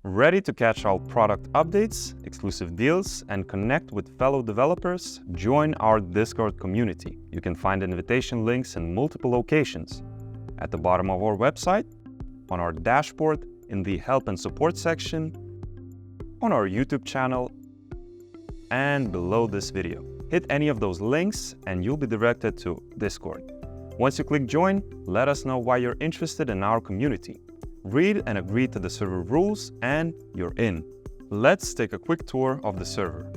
Ready to catch all product updates, exclusive deals, and connect with fellow developers? Join our Discord community. You can find invitation links in multiple locations. At the bottom of our website, on our dashboard, in the help and support section, on our YouTube channel, and below this video. Hit any of those links and you'll be directed to Discord. Once you click join, let us know why you're interested in our community. Read and agree to the server rules and you're in. Let's take a quick tour of the server.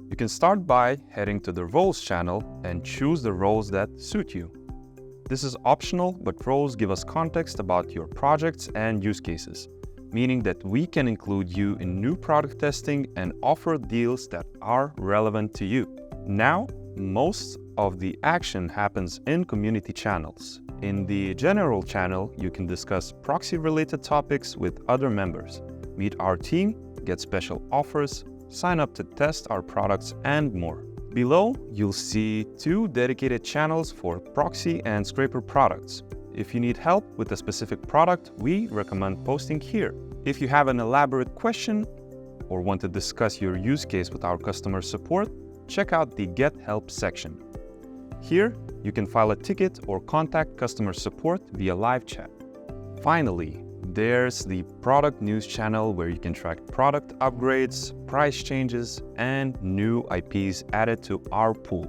You can start by heading to the roles channel and choose the roles that suit you. This is optional, but roles give us context about your projects and use cases, meaning that we can include you in new product testing and offer deals that are relevant to you. Now, most of the action happens in community channels. In the general channel, you can discuss proxy-related topics with other members, meet our team, get special offers, sign up to test our products, and more. Below, you'll see 2 dedicated channels for proxy and scraper products. If you need help with a specific product, we recommend posting here. If you have an elaborate question or want to discuss your use case with our customer support, check out the Get Help section. Here, you can file a ticket or contact customer support via live chat. Finally, there's the product news channel where you can track product upgrades, price changes, and new IPs added to our pool.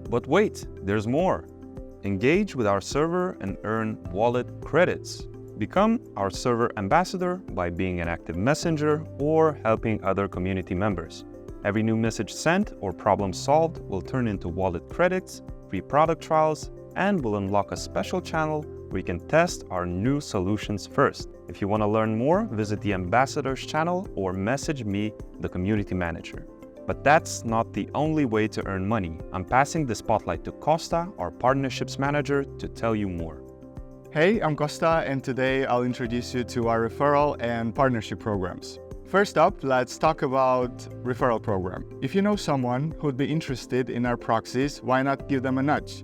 But wait, there's more. Engage with our server and earn wallet credits. Become our server ambassador by being an active messenger or helping other community members. Every new message sent or problem solved will turn into wallet credits, free product trials, and will unlock a special channel where you can test our new solutions first. If you want to learn more, visit the Ambassadors channel or message me, the community manager. But that's not the only way to earn money. I'm passing the spotlight to Costa, our partnerships manager, to tell you more. Hey, I'm Costa, and today I'll introduce you to our referral and partnership programs. First up, let's talk about Referral Program. If you know someone who'd be interested in our proxies, why not give them a nudge?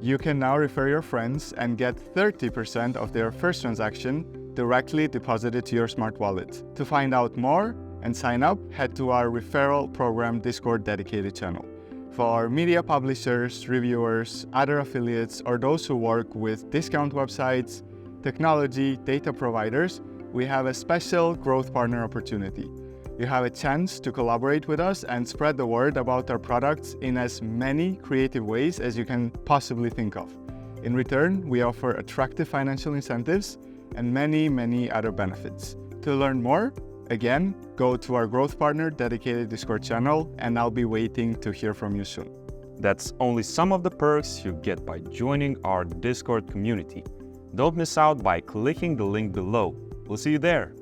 You can now refer your friends and get 30% of their first transaction directly deposited to your smart wallet. To find out more and sign up, head to our Referral Program Discord dedicated channel. For media publishers, reviewers, other affiliates, or those who work with discount websites, technology, data providers, we have a special growth partner opportunity. You have a chance to collaborate with us and spread the word about our products in as many creative ways as you can possibly think of. In return, we offer attractive financial incentives and many other benefits. To learn more, again, go to our growth partner dedicated Discord channel, and I'll be waiting to hear from you soon. That's only some of the perks you get by joining our Discord community. Don't miss out by clicking the link below. We'll see you there.